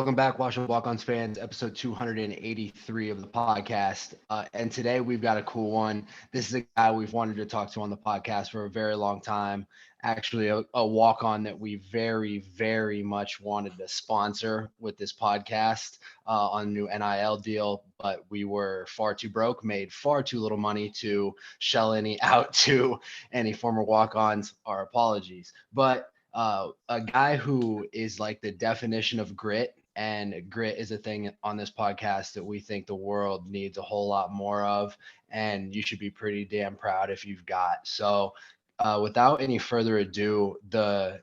Welcome back, Washington Walk-Ons fans, episode 283 of the podcast. And today we've got a cool one. This is a guy we've wanted to talk to on the podcast for a very long time. Actually, a walk-on that we very, very much wanted to sponsor with this podcast on a new NIL deal, but we were far too broke, made far too little money to shell any out to any former walk-ons. Our apologies. But a guy who is like the definition of grit, and grit is a thing on this podcast that we think the world needs a whole lot more of, and you should be pretty damn proud if you've got. So without any further ado, the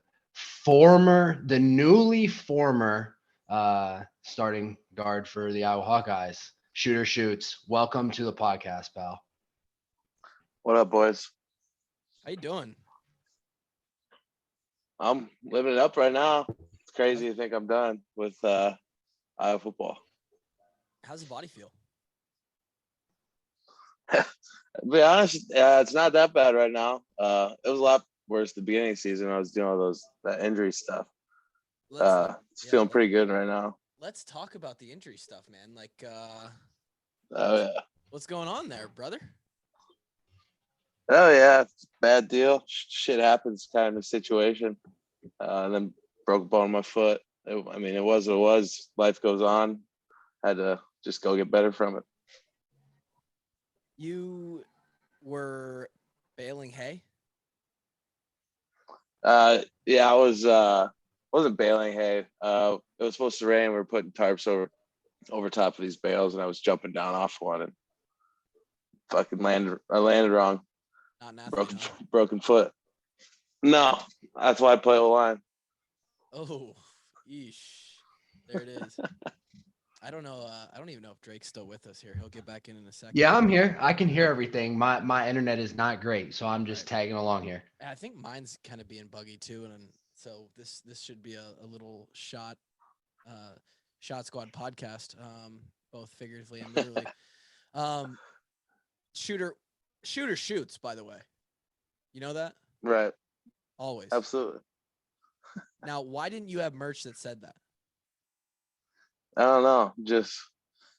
newly former starting guard for the Iowa Hawkeyes, Shooter Shoots, welcome to the podcast, pal. What up, boys? How you doing? I'm living it up right now. It's crazy to think I'm done with Iowa football. How's the body feel? To be honest, it's not that bad right now. It was a lot worse at the beginning of the season. I was doing all that injury stuff. It's feeling pretty good right now. Let's talk about the injury stuff, man. Like, Oh yeah. what's going on there, brother? Oh yeah, it's a bad deal. Shit happens, kind of situation. And then broke a bone in my foot. It was what it was. Life goes on. Had to just go get better from it. You were baling hay? Yeah, I was wasn't baling hay. It was supposed to rain. We were putting tarps over top of these bales, and I was jumping down off one and fucking I landed wrong. Not an athlete, huh? Broken foot. No, that's why I play O-line. Oh, yeesh. There it is. I don't know. I don't even know if Drake's still with us here. He'll get back in a second. Yeah, I'm here. I can hear everything. My internet is not great, so I'm just tagging along here. I think mine's kind of being buggy too, and so this should be a little shot squad podcast, both figuratively and literally. Shooter shoots, by the way. You know that? Right. Always. Absolutely. Now, why didn't you have merch that said that? I don't know. Just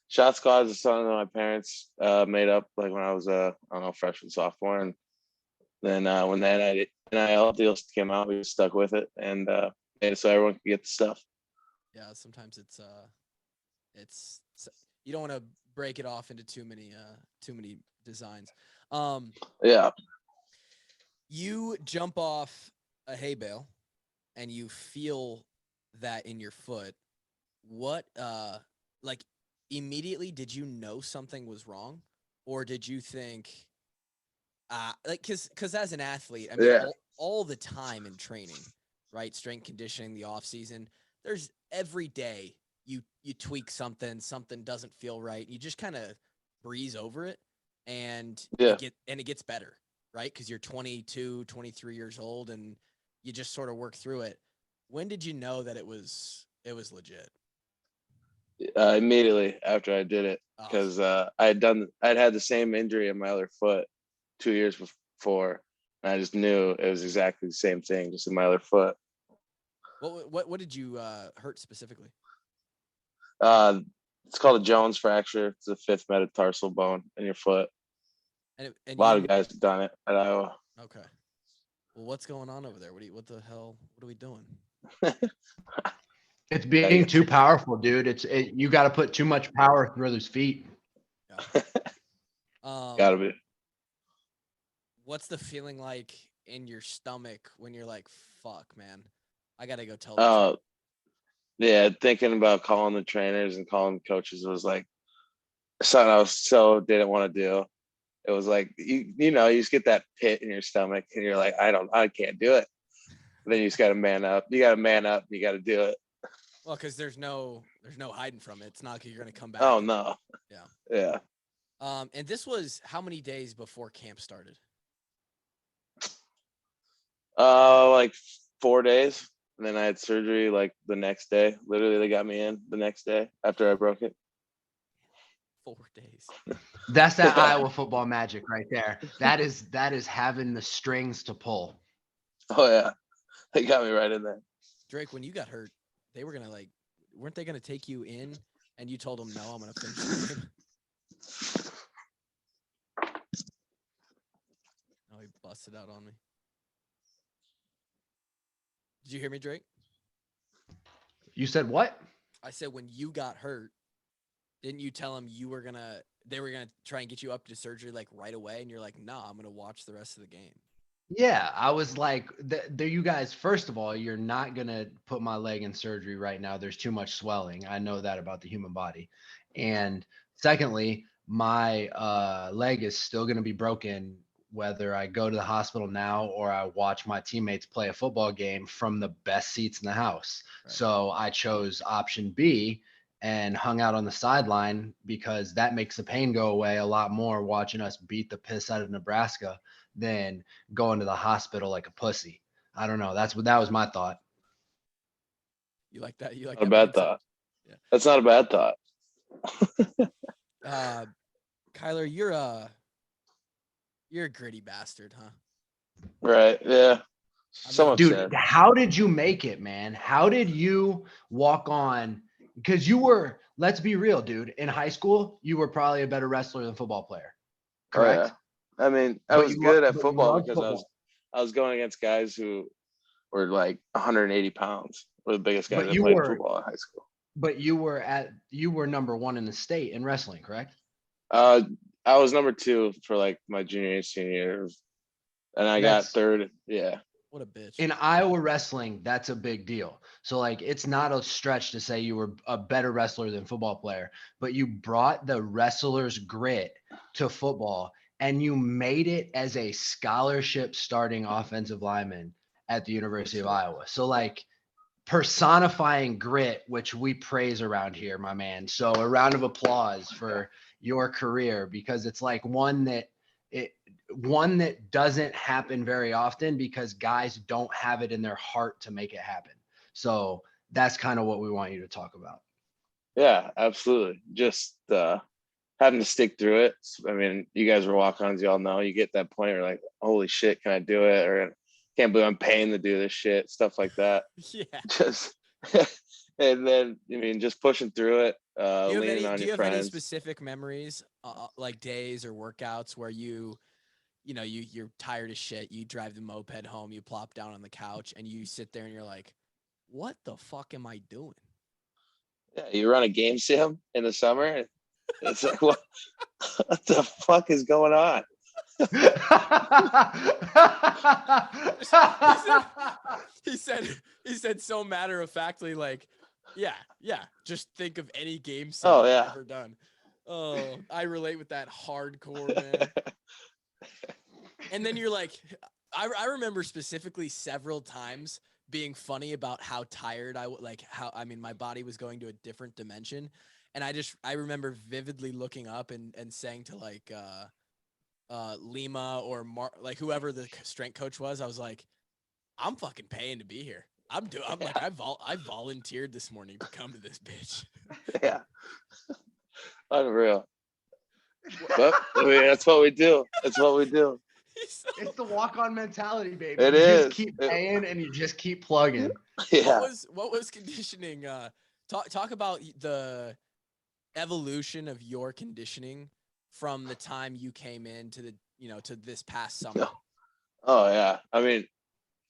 Shot Squad is something that my parents made up like when I was freshman, sophomore, and then when the NIL deals came out, we stuck with it and made it so everyone could get the stuff. Yeah, sometimes it's you don't want to break it off into too many designs. Yeah. You jump off a hay bale and you feel that in your foot. What like immediately did you know something was wrong, or did you think like because as an athlete, I mean, Yeah. all the time in training, right? Strength conditioning, the off season, there's every day you tweak something doesn't feel right. You just kind of breeze over it, and it gets better, right? Because you're 22, 23 years old, and you just sort of work through it. When did you know that it was legit? Immediately after I did it, because I'd had the same injury in my other foot 2 years before, and I just knew it was exactly the same thing, just in my other foot. What did you hurt specifically? It's called a Jones fracture. It's the fifth metatarsal bone in your foot. And a lot of guys have done it at Iowa. Okay. Well, what's going on over there? What the hell? What are we doing? It's being too powerful, dude. You got to put too much power through those feet. Yeah. Gotta be. What's the feeling like in your stomach when you're like, "Fuck, man, I gotta go tell." Yeah, thinking about calling the trainers and calling the coaches was like something I so didn't want to do. It was like you just get that pit in your stomach and you're like, I can't do it. And then you just got to man up. You got to man up. You got to do it. Well, because there's no hiding from it. It's not like you're gonna come back. Oh no. Yeah. And this was how many days before camp started? Like 4 days. And then I had surgery like the next day. Literally, they got me in the next day after I broke it. 4 days. That's that Iowa football magic right there. That is having the strings to pull. Oh yeah, they got me right in there. Drake, when you got hurt, they were gonna weren't they gonna take you in, and you told them no, I'm gonna finish the game. Oh, he busted out on me. Did you hear me, Drake? You said what? I said when you got hurt, didn't you tell him they were gonna try and get you up to surgery like right away, and you're like, nah, I'm gonna watch the rest of the game. Yeah, I was like, you guys, first of all, you're not going to put my leg in surgery right now. There's too much swelling. I know that about the human body. And secondly, my leg is still going to be broken whether I go to the hospital now or I watch my teammates play a football game from the best seats in the house. Right. So I chose option B and hung out on the sideline because that makes the pain go away a lot more watching us beat the piss out of Nebraska than going to the hospital like a pussy. I don't know. That was my thought. You like that? You like Not a that bad mindset? thought. Yeah. That's not a bad thought. Kyler, you're a gritty bastard, huh? Right. Yeah. Some Dude, upset. how did you make it, man? How did you walk on? Because you were, let's be real, dude. In high school, you were probably a better wrestler than football player. Correct? Oh, yeah. I mean, I But was you good lo- at but you football loved because football. I was going against guys who were like 180 pounds. Were the biggest guys But that you played were football in high school. But you were number one in the state in wrestling, correct? I was number 2 for like my junior and senior year, and I got third. Yeah. What a bitch. In Iowa wrestling, that's a big deal. So like, it's not a stretch to say you were a better wrestler than football player, but you brought the wrestler's grit to football and you made it as a scholarship starting offensive lineman at the University of Iowa. So like, personifying grit, which we praise around here, my man. So a round of applause for your career, because it's like one that doesn't happen very often because guys don't have it in their heart to make it happen. So that's kind of what we want you to talk about. Yeah, absolutely. Just having to stick through it. I mean, you guys were walk-ons, you all know. You get that point where like, holy shit, can I do it? Or can't believe I'm paying to do this shit, stuff like that. Yeah. Just and then I mean, just pushing through it, leaning on your friends. Do you have any specific memories, like days or workouts where you're tired as shit, you drive the moped home, you plop down on the couch, and you sit there and you're like, what the fuck am I doing? Yeah, you run a game sim in the summer. It's like, what the fuck is going on? he said so matter of factly, like, yeah, just think of any game sim I've ever done. Oh, I relate with that hardcore, man. And then you're like, I remember specifically several times being funny about how tired my body was going to a different dimension. And I remember vividly looking up and saying to like Lima or like whoever the strength coach was, I was like, I'm fucking paying to be here. I volunteered this morning to come to this bitch. Yeah. Unreal. But I mean, that's what we do. It's It's the walk-on mentality, baby. It you is. Just keep paying and you just keep plugging. Yeah. What was conditioning? Talk about the evolution of your conditioning from the time you came in to to this past summer. Oh yeah. I mean,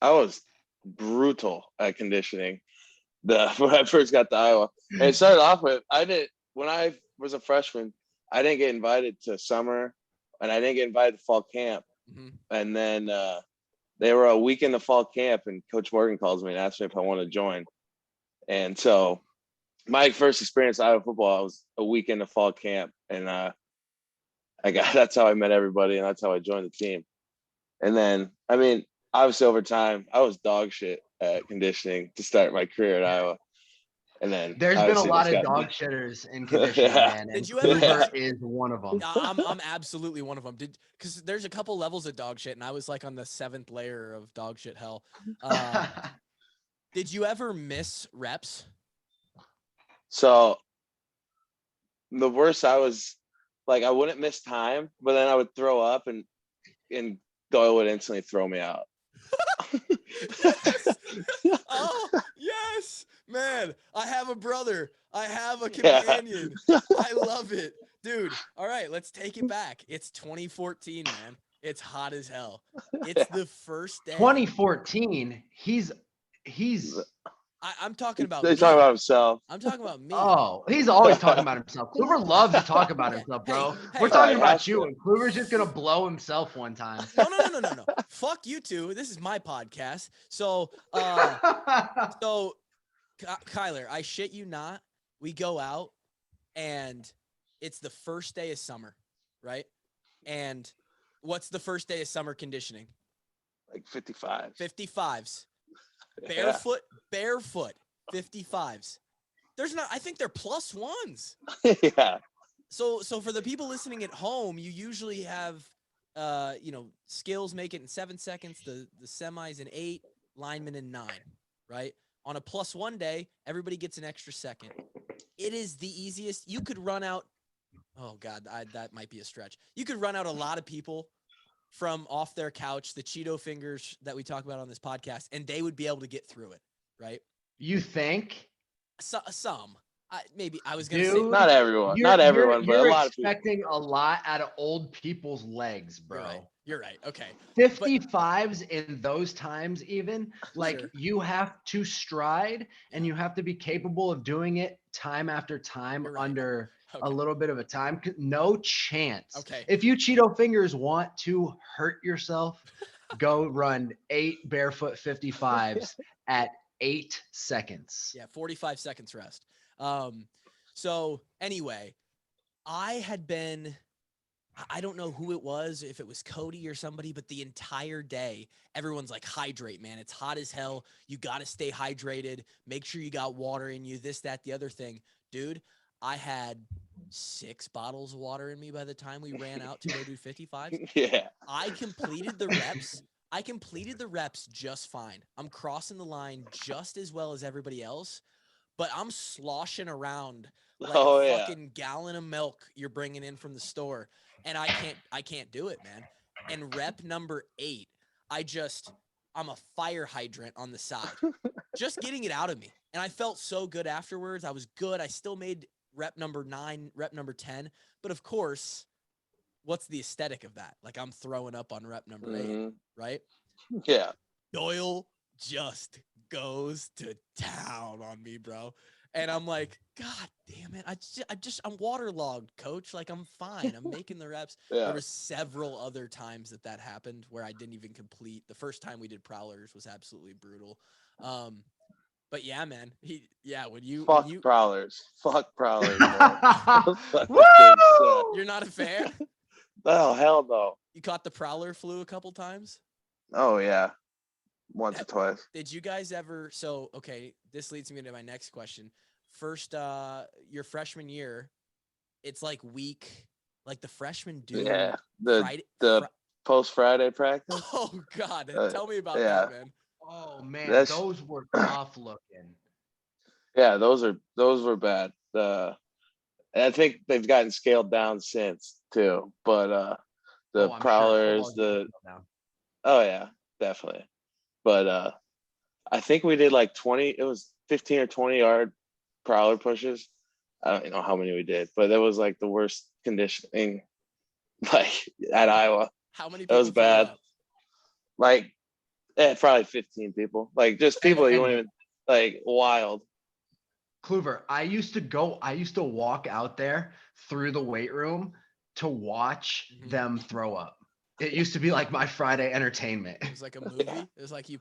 I was brutal at conditioning when I first got to Iowa. And it started off with when I was a freshman, I didn't get invited to summer and I didn't get invited to fall camp. Mm-hmm. And then they were a week in the fall camp and Coach Morgan calls me and asks me if I want to join. And so my first experience Iowa football, I was a week in the fall camp and that's how I met everybody and that's how I joined the team. And then, I mean, obviously over time, I was dog shit at conditioning to start my career at Iowa. And then there's been a lot of dog shitters in conditioning, man. And Hoover is one of them. I'm absolutely one of them. Because there's a couple levels of dog shit, and I was like on the 7th layer of dog shit hell. Did you ever miss reps? So the worst, I was like, I wouldn't miss time, but then I would throw up and Doyle would instantly throw me out. Oh, yes. Man, I have a brother. I have a companion. I love it. Dude, all right, let's take it back. It's 2014, man. It's hot as hell. It's the first day. 2014. He's I'm talking about He's me. talking about himself. I'm talking about me. Oh, he's always talking about himself. Kluver loves to talk about himself, bro. Hey, We're hey. talking He about has you, to. and Kluver's just gonna blow himself one time. No. Fuck you two. This is my podcast. So, Kyler, I shit you not. We go out and it's the first day of summer, right? And what's the first day of summer conditioning? Like 55. 55s. Yeah. Barefoot 55s. I think they're plus ones. Yeah. So for the people listening at home, you usually have skills make it in 7 seconds, the semis in 8, linemen in 9, right? On a plus one day, everybody gets an extra second. It is the easiest. You could run out. Oh God, that might be a stretch. You could run out a lot of people from off their couch, the Cheeto fingers that we talk about on this podcast, and they would be able to get through it, right? You think? Some. I was going to Dude, say. Not everyone. Not everyone, but a lot of people. You're expecting a lot out of old people's legs, bro. You're right. Okay. 55s in those times, even like Sure. you have to stride and you have to be capable of doing it time after time under a little bit of a time. No chance. Okay. If you Cheeto fingers want to hurt yourself, go run 8 barefoot 55s at 8 seconds. Yeah, 45 seconds rest. So anyway, I don't know who it was, if it was Cody or somebody, but the entire day, everyone's like, hydrate, man. It's hot as hell. You got to stay hydrated. Make sure you got water in you, this, that, the other thing. Dude, I had 6 bottles of water in me by the time we ran out to go do 55. Yeah. I completed the reps just fine. I'm crossing the line just as well as everybody else, but I'm sloshing around like a fucking gallon of milk you're bringing in from the store. And I can't do it, man. And rep number 8, I'm a fire hydrant on the side, just getting it out of me. And I felt so good afterwards. I was good. I still made rep number 9, rep number 10. But of course, what's the aesthetic of that? Like I'm throwing up on rep number 8, right? Yeah. Doyle just goes to town on me, bro. And I'm like, God damn it. I'm waterlogged, coach. Like I'm fine. I'm making the reps. Yeah. There was several other times that happened where I didn't even complete. The first time we did prowlers was absolutely brutal. But yeah, man. Fuck prowlers. Fuck prowlers. Woo! You're not a fan? Oh, hell no. You caught the prowler flu a couple times? Oh, yeah. Once or twice. Did you guys ever? So, okay, this leads me into my next question. First, your freshman year, it's like the freshmen do. Yeah. The post Friday practice. Oh God, tell me about yeah. that, man. Oh man, those were tough looking. Yeah, those were bad. And I think they've gotten scaled down since too. But the prowlers, oh yeah, definitely. But I think we did like 20. It was 15 or 20-yard prowler pushes. I don't know how many we did, but that was like the worst conditioning, like at Iowa. How many people? That was bad. Like, probably 15 people. Like just people you wouldn't even like wild. Kluver, I used to walk out there through the weight room to watch them throw up. It used to be like my Friday entertainment. It was like a movie. It was like you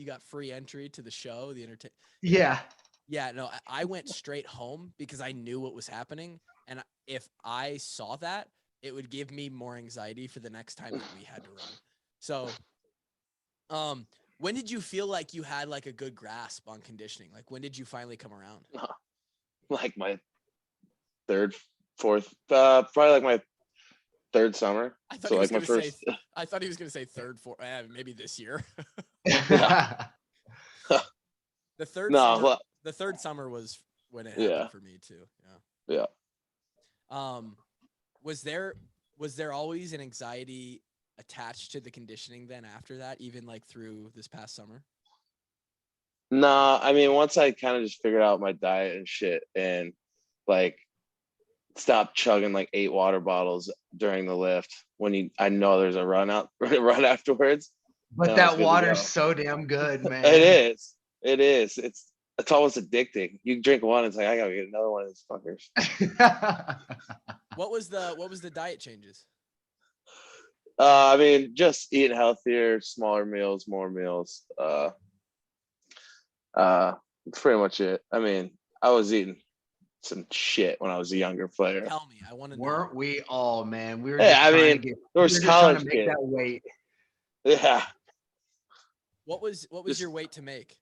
got free entry to the show, the entertainment. Yeah. Yeah, no, I went straight home because I knew what was happening. And if I saw that, it would give me more anxiety for the next time that we had to run. So, when did you feel like you had like a good grasp on conditioning? Like when did you finally come around? Like my probably like my third summer. I thought he was going to say third, fourth, maybe this year. The third summer was when it happened for me too. Yeah. Was there always an anxiety attached to the conditioning then after that, even like through this past summer? Nah, I mean, once I kind of just figured out my diet and shit, and like stopped chugging like 8 water bottles during the lift when I know there's a run afterwards. But And I was that good to water's go. so damn good, man. It is. It is. It's almost addicting. You drink one, it's like I gotta get another one of these fuckers. What was the diet changes? I mean, just eating healthier, smaller meals, more meals. That's pretty much it. I mean, I was eating some shit when I was a younger player. Tell me, I want to know. Weren't we all, man? We were Yeah, just I trying mean, to get. there We was were just trying to college make kids. that weight. Yeah. What was your weight to make?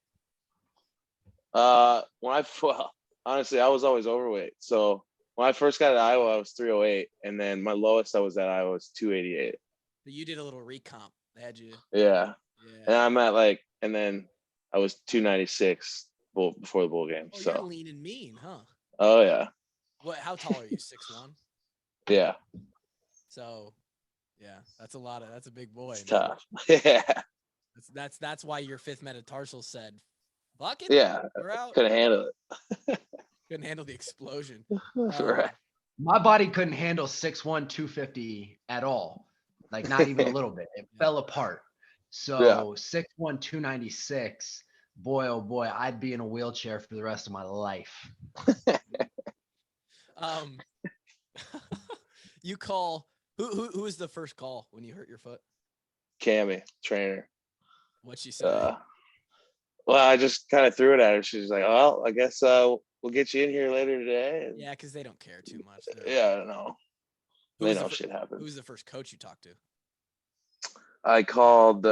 Honestly, I was always overweight. So when I first got to Iowa, I was 308, and then my lowest I was at Iowa was 288. So you did a little recomp. They had you. Yeah. Yeah. And I'm at and then I was 296 before the bowl game. Oh, so you're lean and mean, huh? Oh yeah. What? How tall are you? 6'1"? Yeah. So, yeah, that's a big boy. It's Man. tough. Yeah. That's why your fifth metatarsal said, "Fuck it, Yeah. we're out." Couldn't handle it. Couldn't handle the explosion. Right. My body couldn't handle 6'1", 250 at all. Like not even a little bit. It fell apart. So 6'1", 296. Boy, oh boy, I'd be in a wheelchair for the rest of my life. You call who was the first call when you hurt your foot? Cammy, trainer. What'd she say? Well, I just kind of threw it at her. She's like, "Well, I guess we'll get you in here later today." And yeah, because they don't care too much. Yeah, I don't know. They know shit happens. Who's the first coach you talked to? I called.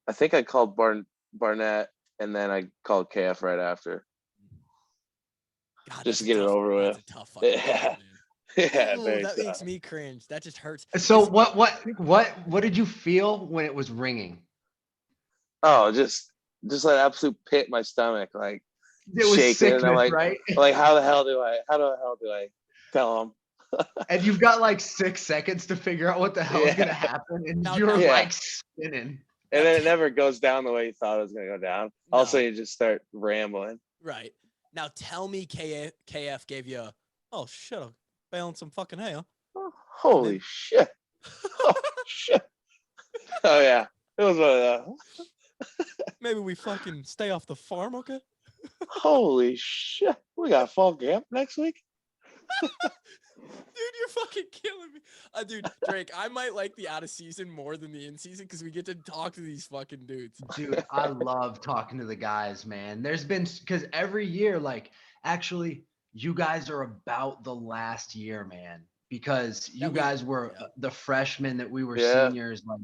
I think I called Barnett, and then I called KF right after. God, just to get it over with. That's a tough fucking call, Yeah, ooh, very that tough. makes me cringe. That just hurts. So what did you feel when it was ringing? Oh, just like absolute pit in my stomach, like it was shaking. sickness, And I'm like, right? how the hell do I tell them? And you've got like 6 seconds to figure out what the hell is gonna happen, and you're like spinning. And then it never goes down the way you thought it was gonna go down. No. Also, you just start rambling. Right. Now tell me KF gave you oh shit, I'm bailing some fucking hay, huh? Oh, holy shit. Oh shit. Oh yeah. It was one of those. Maybe we fucking stay off the farm, okay? Holy shit. We got fall camp next week. Dude, you're fucking killing me. Dude, Drake, I might like the out of season more than the in season because we get to talk to these fucking dudes. Dude, I love talking to the guys, man. There's been, because every year, like, actually, you guys are about the last year, man, because you guys were the freshmen that we were seniors, like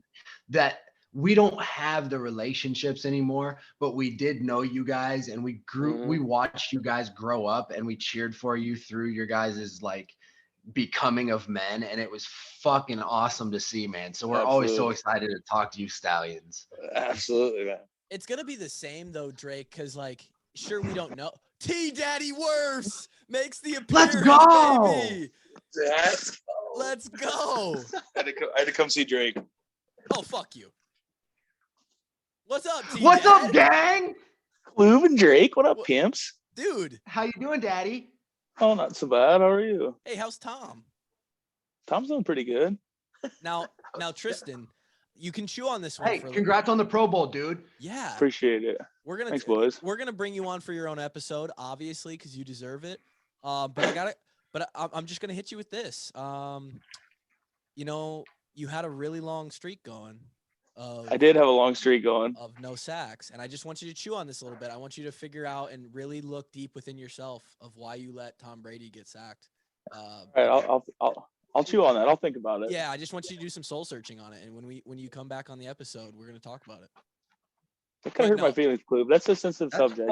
that. We don't have the relationships anymore, but we did know you guys, and we grew. We watched you guys grow up, and we cheered for you through your guys's like becoming of men, and it was fucking awesome to see, man. So we're always so excited to talk to you stallions. Absolutely, man. It's gonna be the same though, Drake, because like sure we don't know. T Daddy Worse makes the appearance. Let's go, baby. Let's go. I had to come see Drake. Oh, fuck you. What's up, T? What's up, gang? Clube and Drake, what up, pimps? Dude. How you doing, daddy? Oh, not so bad. How are you? Hey, how's Tom? Tom's doing pretty good. Now, Tristan, you can chew on this one. Hey, congrats on the Pro Bowl, dude. Yeah. Appreciate it. Thanks, boys. We're gonna bring you on for your own episode, obviously, because you deserve it. But I'm just gonna hit you with this. You know, you had a really long streak going. I did have a long streak going of no sacks, and I just want you to chew on this a little bit. I want you to figure out and really look deep within yourself of why you let Tom Brady get sacked. All right, I'll chew on that. I'll think about it. Yeah, I just want you to do some soul searching on it, and when you come back on the episode, we're gonna talk about it. That kind of hurt my feelings, Clube. That's a sensitive subject. You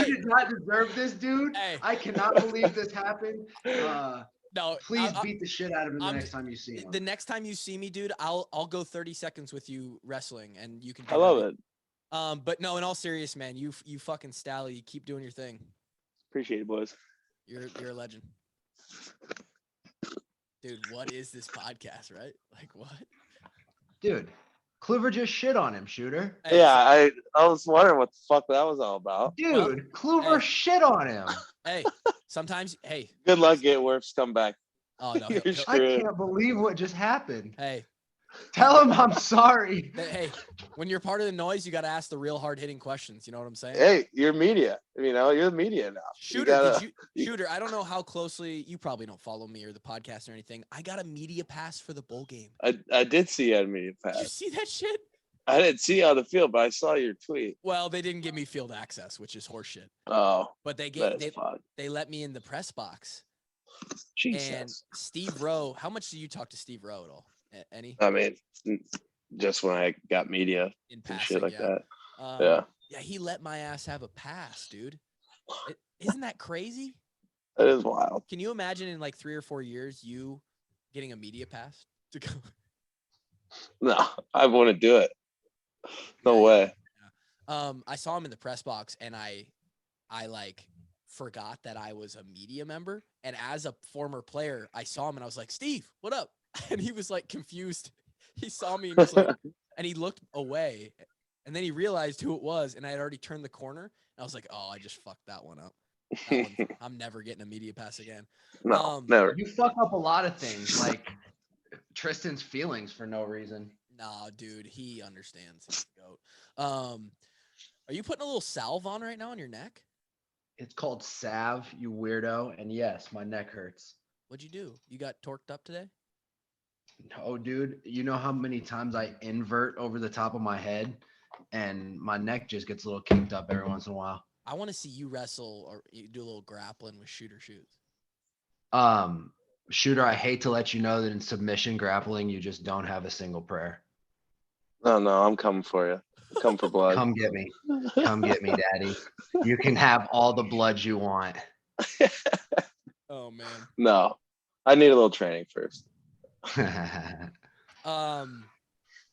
did not deserve this, dude. Hey. I cannot believe this happened. No, please beat the shit out of him the next time you see him. The next time you see me, dude, I'll go 30 seconds with you wrestling, and you can. I love it. But no, in all serious, man, you fucking Stally, you keep doing your thing. Appreciate it, boys. You're a legend, dude. What is this podcast, right? Like what? Dude, Kluver just shit on him, Shooter. Hey, Yeah, I was wondering what the fuck that was all about. Dude, Well, Kluver hey. shit on him. Hey, sometimes, hey. Good luck, Gateworth's come back. Oh, no. You're I screwed. can't believe what just happened. Hey, Tell him I'm sorry. hey, when you're part of the noise, you got to ask the real hard-hitting questions. You know what I'm saying? Hey, you're media. You're the media now. Shooter, Shooter, I don't know how closely, you probably don't follow me or the podcast or anything. I got a media pass for the bowl game. I did see you had a media Did you pass. see that shit? I didn't see you on the field, but I saw your tweet. Well, they didn't give me field access, which is horseshit. Oh, But they let me in the press box. Jesus. And Steve Rowe, how much do you talk to Steve Rowe at all? Any? I mean, just when I got media In and passing, shit like yeah. that. Yeah. Yeah, he let my ass have a pass, dude. Isn't that crazy? That is wild. Can you imagine in like 3 or 4 years you getting a media pass to go? No, I wouldn't do it. No way. Yeah. I saw him in the press box and I like forgot that I was a media member. And as a former player, I saw him and I was like, Steve, what up? And he was like confused. He saw me and he was like, and he looked away. And then he realized who it was. And I had already turned the corner. And I was like, oh, I just fucked that one up. I'm never getting a media pass again. No, never. You fuck up a lot of things, like Tristan's feelings for no reason. Nah, dude, he understands. He's the goat. Are you putting a little salve on right now on your neck? It's called salve, you weirdo. And yes, my neck hurts. What'd you do? You got torqued up today? No, dude. You know how many times I invert over the top of my head and my neck just gets a little kicked up every once in a while. I want to see you wrestle or you do a little grappling with Shooter Shoots. Shooter, I hate to let you know that in submission grappling, you just don't have a single prayer. No, I'm coming for you. Come for blood. Come get me. Come get me, daddy. You can have all the blood you want. Oh man. No, I need a little training first.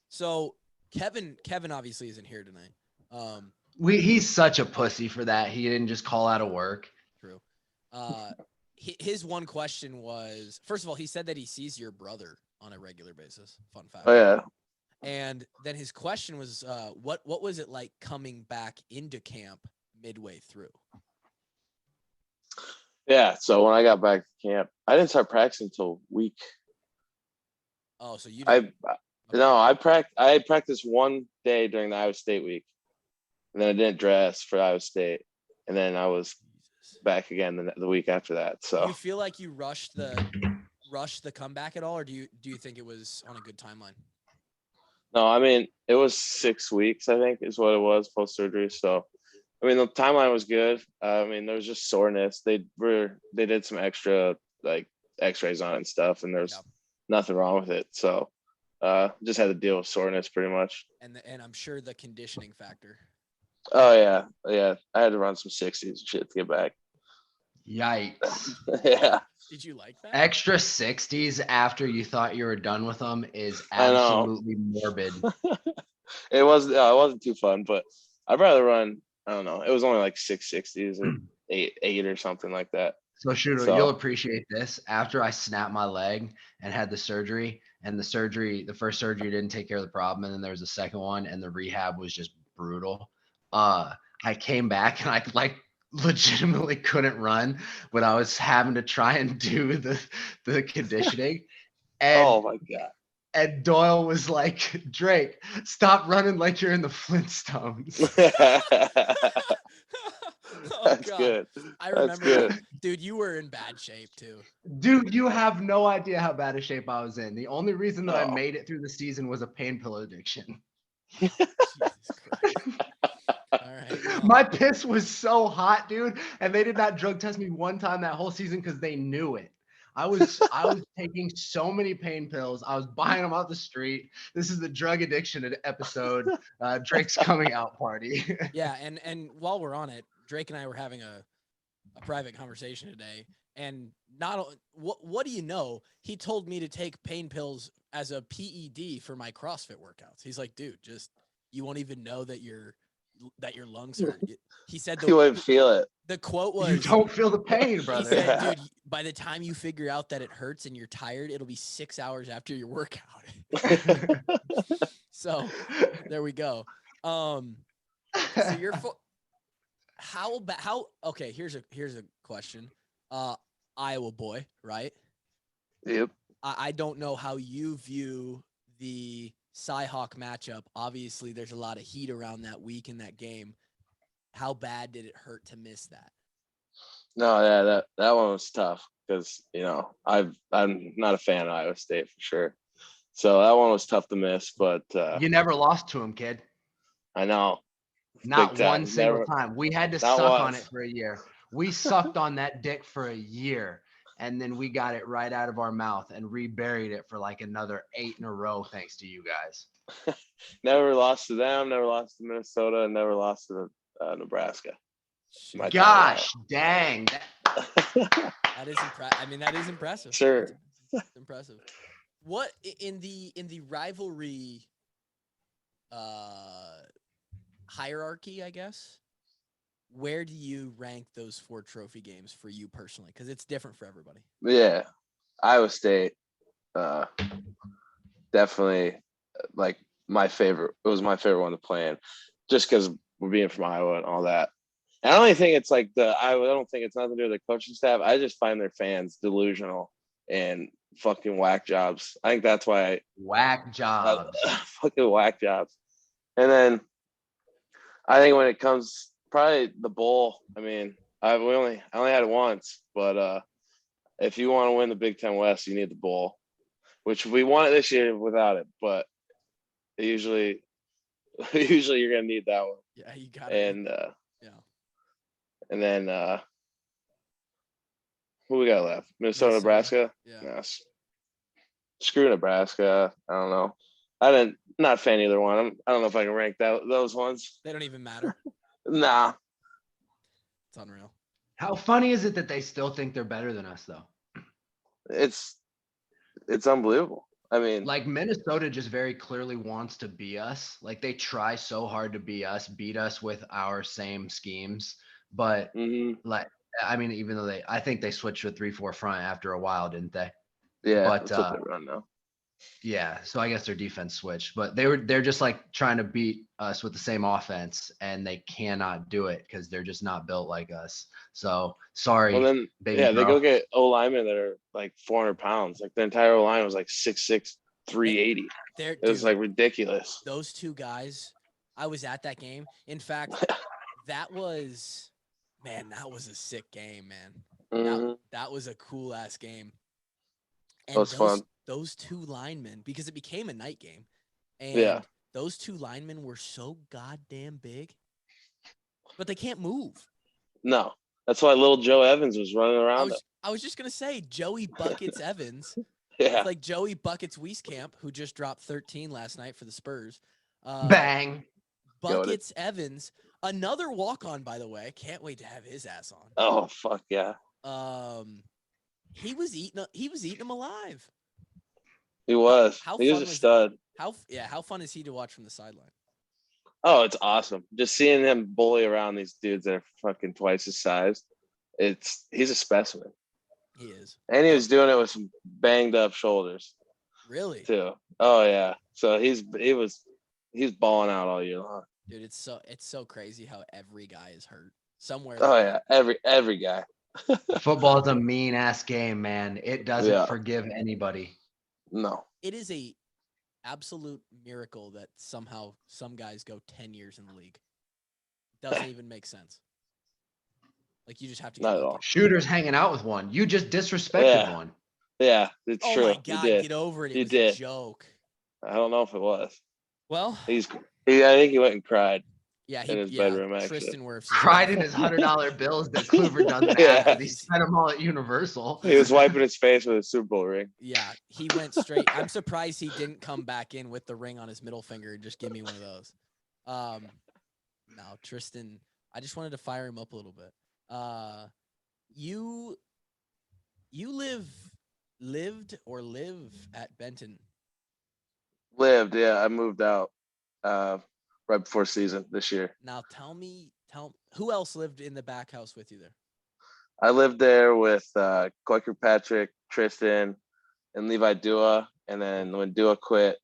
So Kevin obviously isn't here tonight. He's such a pussy for that. He didn't just call out of work. True. His one question was, first of all, he said that he sees your brother on a regular basis. Fun fact. Oh yeah. And then his question was, what was it like coming back into camp midway through? Yeah. So when I got back to camp, I didn't start practicing until week. Oh, so you didn't. I practiced one day during the Iowa State week, and then I didn't dress for Iowa State, and then I was back again the week after that. So do you feel like you rushed the comeback at all, or do you think it was on a good timeline? No, I mean, it was 6 weeks, I think, is what it was post surgery. So, I mean, the timeline was good. I mean, there was just soreness. They did some extra like X-rays on it and stuff, and there's nothing wrong with it. So, just had to deal with soreness pretty much. And I'm sure the conditioning factor. Oh yeah. I had to run some 60s and shit to get back. Yikes. Yeah. Did you like that? Extra 60s after you thought you were done with them is absolutely morbid. It wasn't too fun, but I'd rather run. I don't know. It was only like 660s or eight or something like that. So Shooter, you'll appreciate this. After I snapped my leg and had the surgery, and the first surgery didn't take care of the problem, and then there was a second one, and the rehab was just brutal. I came back and I like legitimately couldn't run, but I was having to try and do the conditioning. And, oh my God. And Doyle was like, Drake, stop running like you're in the Flintstones. That's God. good. I remember, dude, you were in bad shape too. Dude, you have no idea how bad a shape I was in. The only reason that I made it through the season was a pain pill addiction. Jesus Christ. All right. My piss was so hot, dude, and they did not drug test me one time that whole season because they knew it. I was taking so many pain pills. I was buying them off the street. This is the drug addiction episode. Drake's coming out party. Yeah, and while we're on it, Drake and I were having a private conversation today, and what do you know? He told me to take pain pills as a PED for my CrossFit workouts. He's like, dude, just you won't even know that your lungs are. He said you wouldn't feel it. The quote was, "You don't feel the pain, brother." He said, dude, by the time you figure out that it hurts and you're tired, it'll be 6 hours after your workout. So there we go. So you're okay, here's a question. Iowa boy, right? Yep. I don't know how you view the Cy-Hawk matchup. Obviously, there's a lot of heat around that week in that game. How bad did it hurt to miss that? No, yeah, that one was tough because I'm not a fan of Iowa State for sure. So that one was tough to miss, but You never lost to him, kid. I know. Not Big time. one single Never, time. We had to not suck on once. it for a year. We sucked on that dick for a year, and then we got it right out of our mouth and reburied it for like another 8 in a row, thanks to you guys. Never lost to them. Never lost to Minnesota, and never lost to Nebraska. Gosh, dang. That is impressive. I mean, that is impressive. Sure. That's impressive. What in the rivalry hierarchy, I guess, where do you rank those 4 trophy games for you personally? Because it's different for everybody. Yeah. Iowa State, definitely like my favorite. It was my favorite one to play in, just because we're being from Iowa and all that. And I don't even think it's like I don't think it's nothing to do with the coaching staff. I just find their fans delusional and fucking whack jobs. I think that's why whack jobs. Fucking whack jobs. And then I think when it comes probably the bowl, I mean, I only had it once, but if you want to win the Big Ten West, you need the bowl, which we won it this year without it, but usually you're gonna need that one. Yeah, you got it. And yeah. And then who we got left? Minnesota, Nebraska. Yeah. No, screw Nebraska. I don't know. Not a fan of either one. I don't know if I can rank those ones. They don't even matter. Nah. It's unreal. How funny is it that they still think they're better than us, though? It's unbelievable. I mean, like Minnesota just very clearly wants to be us. Like they try so hard to beat us with our same schemes. But like, I mean, even though I think they switched to a 3-4 front after a while, didn't they? Yeah, but that's what they run now. Yeah, so I guess their defense switched, but they're just like trying to beat us with the same offense, and they cannot do it because they're just not built like us. So sorry. Well, then, baby they go get O linemen that are like 400 pounds. Like the entire O line was like 6'6", 380. It was like ridiculous. Those two guys, I was at that game. In fact, that was a sick game, man. That was a cool ass game. And it was fun. Those 2 linemen, because it became a night game, and those 2 linemen were so goddamn big, but they can't move. No, that's why little Joe Evans was running around. I was just gonna say Joey Buckets Evans. Yeah, it's like Joey Buckets Wieskamp, who just dropped 13 last night for the Spurs. Bang. Buckets Evans, another walk-on, by the way. Can't wait to have his ass on. Oh fuck yeah. He was eating him alive. He was. He was a stud. How fun is he to watch from the sideline? Oh, it's awesome. Just seeing him bully around these dudes that are fucking twice his size. He's a specimen. He is. And he was doing it with some banged up shoulders. Really? Too. Oh yeah. So he's balling out all year long. Dude, it's so crazy how every guy is hurt somewhere. Oh yeah, every guy. Football is a mean ass game, man. It doesn't forgive anybody. No. It is a absolute miracle that somehow some guys go 10 years in the league. Doesn't even make sense. Like you just have to not at all. Shooters hanging out with one. You just disrespected one. Yeah, it's true. Oh my god, get over it. It was a joke. I don't know if it was. Well, I think he went and cried. Yeah, in his bedroom, actually. Tristan Wirfs cried in his $100 bills that Kluver doesn't have because he spent them all at Universal. He was wiping his face with a Super Bowl ring. Yeah, he went straight. I'm surprised he didn't come back in with the ring on his middle finger and just give me one of those. No, Tristan, I just wanted to fire him up a little bit. You lived or live at Benton? Lived, yeah. I moved out right before season this year. Now tell me who else lived in the back house with you there? I lived there with Quaker Patrick, Tristan, and Levi Dua. And then when Dua quit,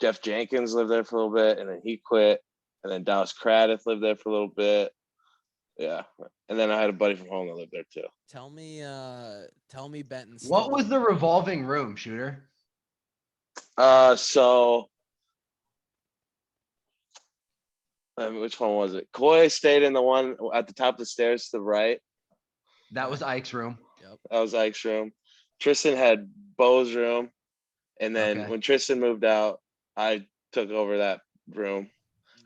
Jeff Jenkins lived there for a little bit, and then he quit. And then Dallas Craddock lived there for a little bit. Yeah. And then I had a buddy from home that lived there too. Tell me Benton's. What was the revolving room, Shooter? Which one was it? Coy stayed in the one at the top of the stairs to the right. That was Ike's room. Yep. That was Ike's room. Tristan had Bo's room. And then when Tristan moved out, I took over that room.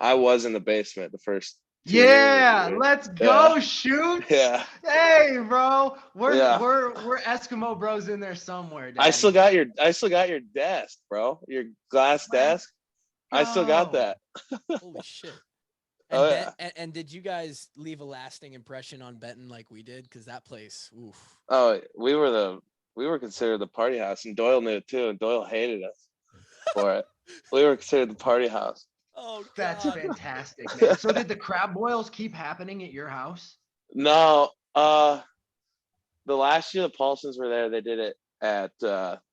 I was in the basement the first 2 years. Let's go, shoot. Yeah. Hey, bro. We're Eskimo bros in there somewhere. Daddy. I still got your desk, bro. Your glass desk. I still got that. Holy shit. And, and did you guys leave a lasting impression on Benton like we did? Because that place, oof. Oh, we were considered the party house, and Doyle knew it too, and Doyle hated us for it. We were considered the party house. Oh, God. That's fantastic, man. So did the crab boils keep happening at your house? No. The last year the Paulsons were there, they did it at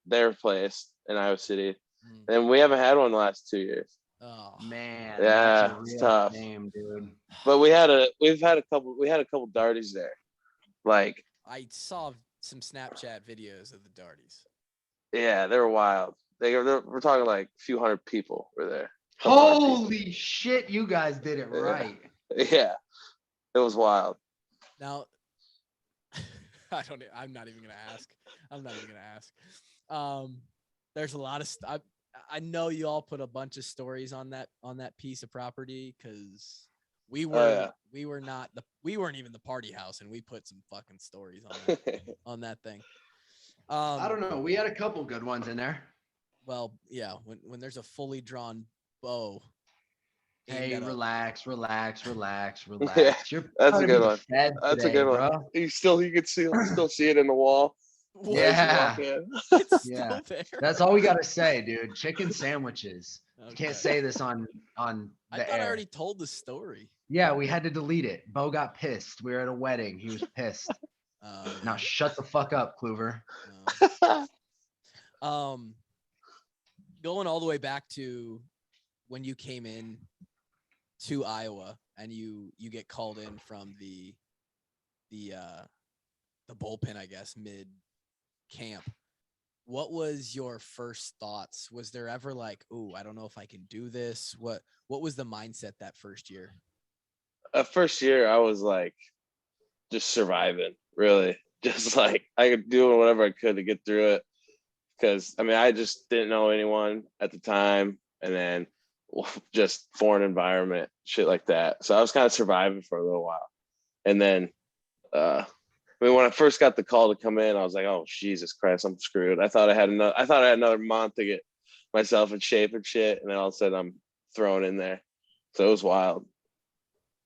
their place in Iowa City. And we haven't had one the last 2 years. Oh man. Yeah, that's a it's real tough. Name, dude. But we had a couple darties there. Like, I saw some Snapchat videos of the darties. Yeah, they were wild. We're talking like a few hundred people were there. Holy shit, you guys did it right. Yeah. It was wild. Now I'm not even gonna ask. There's a lot of stuff. I know you all put a bunch of stories on that piece of property because we weren't even the party house, and we put some fucking stories on that thing. I don't know. We had a couple good ones in there. Well, yeah, when there's a fully drawn bow. Hey, relax. Yeah, You're that's a good one. That's a good one. Bro. You can still see it in the wall. Yeah. It's yeah. still there. That's all we gotta say, dude. Chicken sandwiches. Okay. You can't say this on I the thought air. I already told the story. Yeah, we had to delete it. Bo got pissed. We were at a wedding. He was pissed. Now shut the fuck up, Kluver. Going all the way back to when you came in to Iowa and you get called in from the bullpen, I guess, mid camp. What was your first thoughts? Was there ever like, "Ooh, I don't know if I can do this"? What was the mindset that first year? First year, I was like, just surviving, really. Just like I could do whatever I could to get through it. Because I just didn't know anyone at the time, and then just foreign environment, shit like that. So I was kind of surviving for a little while, and then, when I first got the call to come in, I was like, "Oh Jesus Christ, I'm screwed." I thought I had another month to get myself in shape and shit, and then all of a sudden I'm thrown in there. So it was wild.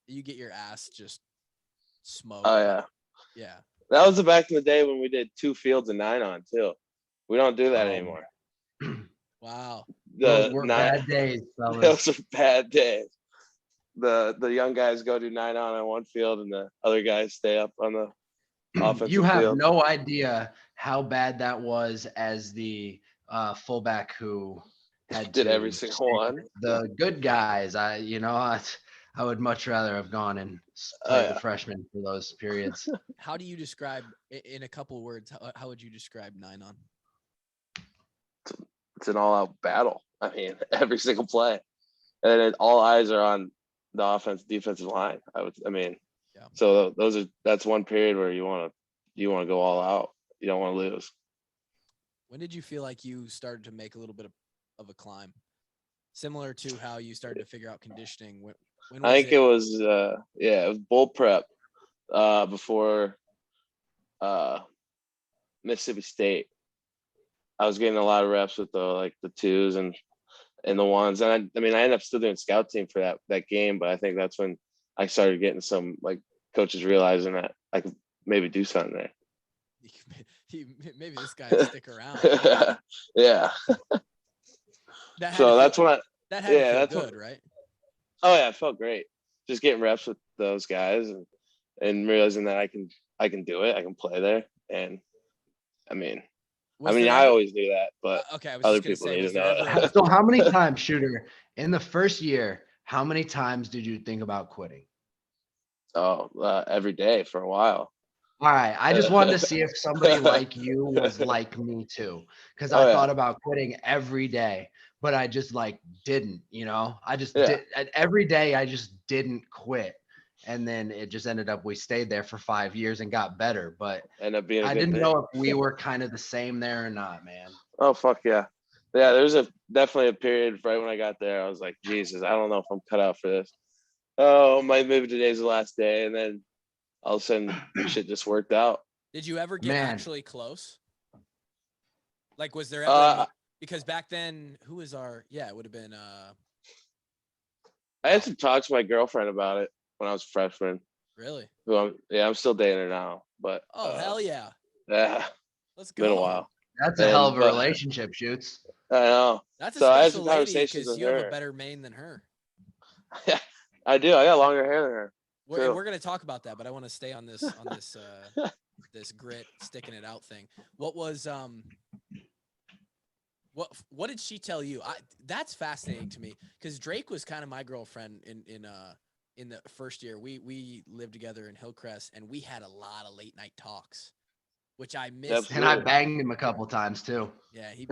You get your ass just smoked. Oh yeah, yeah. That was back in the day when we did 2 fields and 9 on too. We don't do that anymore. Wow. Those were bad days, fellas. Those are bad days. The young guys go do 9 on one field, and the other guys stay up on the offensive You have field. no idea how bad that was as the fullback who did every single one. The good guys. I would much rather have gone and played the freshman for those periods. How do you describe, in a couple of words, how would you describe 9 on? It's an all-out battle. Every single play, and then all eyes are on the defensive line. So that's one period where you want to go all out. You don't want to lose. When did you feel like you started to make a little bit of a climb, similar to how you started to figure out conditioning? When I think it was bull prep before Mississippi State. I was getting a lot of reps with the 2s and the 1s, and I ended up still doing scout team for that game. But I think that's when I started getting some coaches realizing that I could maybe do something there. Maybe this guy will stick around. Yeah. That's when that had to feel good, right? Oh yeah, it felt great. Just getting reps with those guys, and and realizing that I can do it. I can play there. And I mean, Was there I ever- always knew that, but okay, I was other just gonna people say, need was to there know ever it. a, So how many times, Shooter, in the first year, how many times did you think about quitting? Every day for a while. All right. I just wanted to see if somebody like you was like me too. Because I Oh yeah, thought about quitting every day, but I just like didn't, you know? I just yeah. did every day I just didn't quit. And then it just ended up we stayed there for 5 years and got better. But End up being a I good didn't thing. know if we were kind of the same there or not, man. Oh fuck yeah, yeah. There's definitely a period right when I got there. I was like, Jesus, I don't know if I'm cut out for this. Oh, maybe today's the last day, and then all of a sudden shit just worked out. did you ever get Man. actually close? Like, was there ever because back then, who was it would have been I had to talk to my girlfriend about it when I was a freshman. really? Who I'm still dating her now, but Oh, hell yeah. yeah, Let's been a go. while. That's a hell of a But relationship, Shoots. I know. That's a So I had special some lady conversations because with you have a her. better mane than her. I do. I got longer hair than her. And we're gonna talk about that, but I want to stay on this this grit sticking it out thing. What was what did she tell you? That's fascinating to me because Drake was kind of my girlfriend in the first year. We lived together in Hillcrest and we had a lot of late night talks, which I missed. And I banged him a couple times too. Yeah, he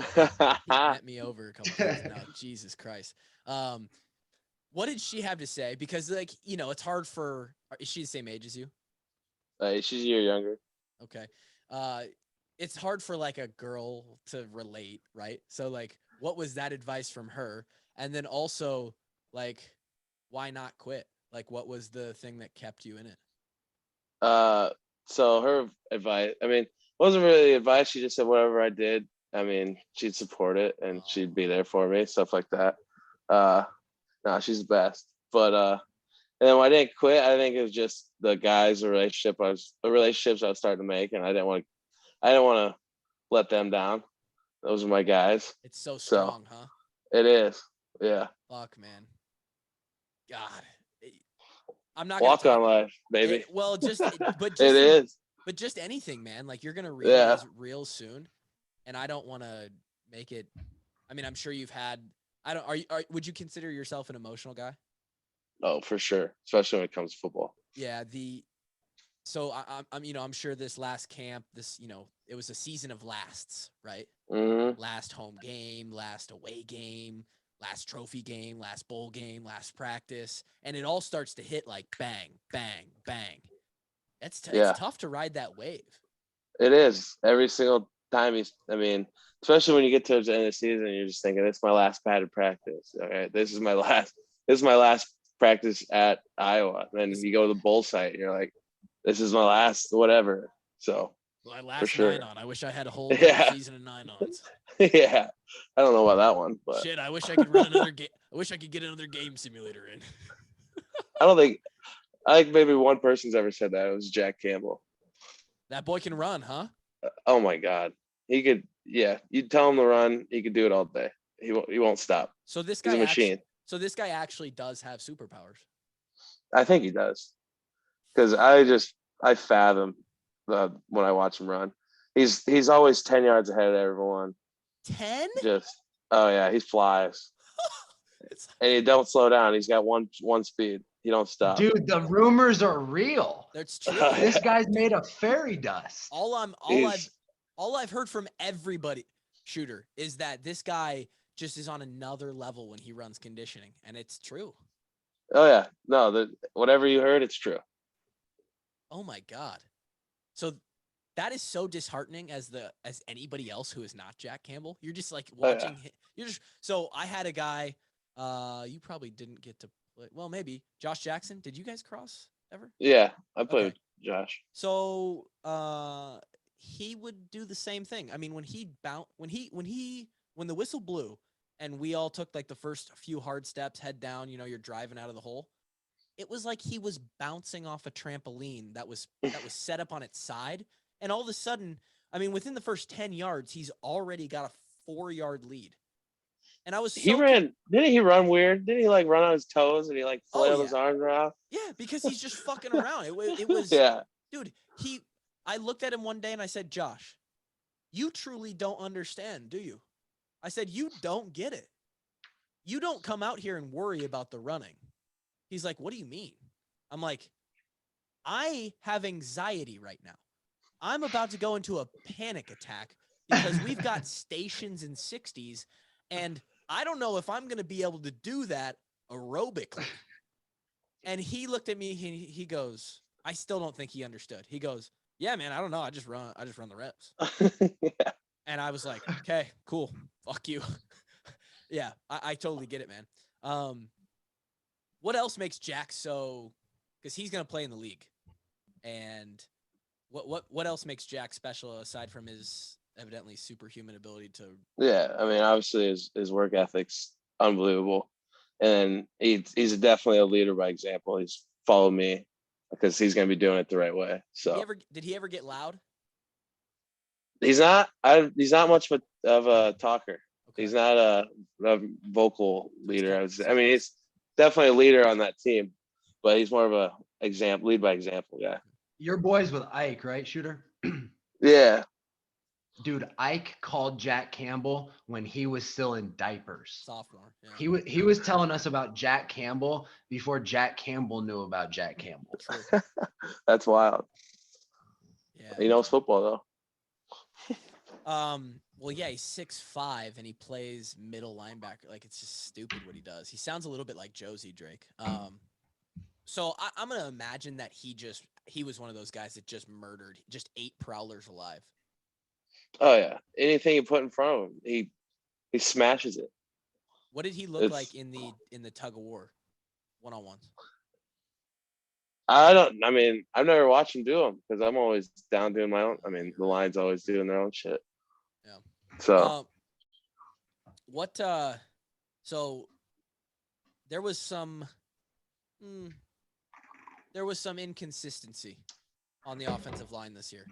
met me over a couple times. No, Jesus Christ. What did she have to say? Because like, you know, it's hard for, is she the same age as you? She's a year younger. Okay. It's hard for like a girl to relate, right? So like, what was that advice from her? And then also like, why not quit? Like, what was the thing that kept you in it? So her advice, I mean, wasn't really advice. She just said whatever I did, I mean, she'd support it and she'd be there for me, stuff like that. No, she's the best. But and then when I didn't quit, I think it was just the relationships I was starting to make, and I didn't want to let them down. Those are my guys. It's so strong, huh? It is. Yeah. Fuck, man. God. I'm not Walk gonna on life, baby. but It is. But just anything, man. Like you're gonna realize real soon, and I don't want to make it. I mean, I'm sure you've had. I don't. Would you consider yourself an emotional guy? Oh, for sure, especially when it comes to football. Yeah. So I'm sure this last camp, it was a season of lasts, right? Mm-hmm. Last home game, last away game, last trophy game, last bowl game, last practice, and it all starts to hit like bang, bang, bang. It's tough to ride that wave. It is every single time. Especially when you get towards the end of the season, you're just thinking, "It's my last padded practice. All right, this is my last practice at Iowa." And then you go to the bowl site, and you're like, "This is my last whatever." So my last for sure. 9-on. I wish I had a whole season of 9-ons. Yeah, I don't know about that one, but shit, I wish I could run another game. I wish I could get another game simulator in. I think maybe one person's ever said that. It was Jack Campbell. That boy can run, huh? Oh my God, he could. Yeah, you tell him to run, he could do it all day. He won't stop. So this He's guy a machine. So this guy actually does have superpowers. I think he does, because I fathom when I watch him run. He's always 10 yards ahead of everyone. 10? Oh yeah, he flies. And he don't slow down. He's got one speed. He don't stop. Dude, the rumors are real. That's true. This guy's made of fairy dust. All I've heard from everybody, Shooter, is that this guy just is on another level when he runs conditioning, and it's true. Oh yeah, no, whatever you heard, it's true. Oh my God, so that is so disheartening as anybody else who is not Jack Campbell. You're just like watching. So I had a guy. You probably didn't get to play. Well, maybe Josh Jackson. Did you guys cross ever? Yeah, I played with Josh. So he would do the same thing. I mean, when the whistle blew and we all took like the first few hard steps, head down, you're driving out of the hole. It was like he was bouncing off a trampoline that was set up on its side. And all of a sudden, I mean, within the first 10 yards, he's already got a 4-yard lead. And I was didn't he run weird? Didn't he like run on his toes and he like flailed his arms around? Yeah, because he's just fucking around. It was yeah. Dude, I looked at him one day and I said, Josh, you truly don't understand, do you? I said, you don't get it. You don't come out here and worry about the running. He's like, what do you mean? I'm like, I have anxiety right now. I'm about to go into a panic attack because we've got stations in 60s, and I don't know if I'm going to be able to do that aerobically. And he looked at me, he goes, I still don't think he understood. He goes, yeah, man, I don't know. I just run the reps. yeah. And I was like, okay, cool. Fuck you. Yeah, I totally get it, man. What else makes Jack so, because he's going to play in the league. And what else makes Jack special aside from his evidently superhuman ability to? Yeah, I mean, obviously his work ethic's unbelievable, and he's definitely a leader by example. He's followed me because he's going to be doing it the right way. So did he ever get loud? He's not much of a talker. Okay. He's not a vocal leader. I mean, he's definitely a leader on that team, but he's more of a lead by example guy. Your boys with Ike, right, Shooter? Yeah. Dude, Ike called Jack Campbell when he was still in diapers. Sophomore. Yeah. He was telling us about Jack Campbell before Jack Campbell knew about Jack Campbell. That's wild. Yeah. He knows football though. Well, yeah, he's 6'5" and he plays middle linebacker. Like, it's just stupid what he does. He sounds a little bit like Josie Drake. So I'm gonna imagine that he was one of those guys that just ate prowlers alive. Oh yeah, anything you put in front of him, he smashes it. What did he look like in the tug of war, one-on-ones? I mean, I've never watched him do them because I'm always down doing my own. I mean, the line's always doing their own shit. Yeah. So so there was some inconsistency on the offensive line this year.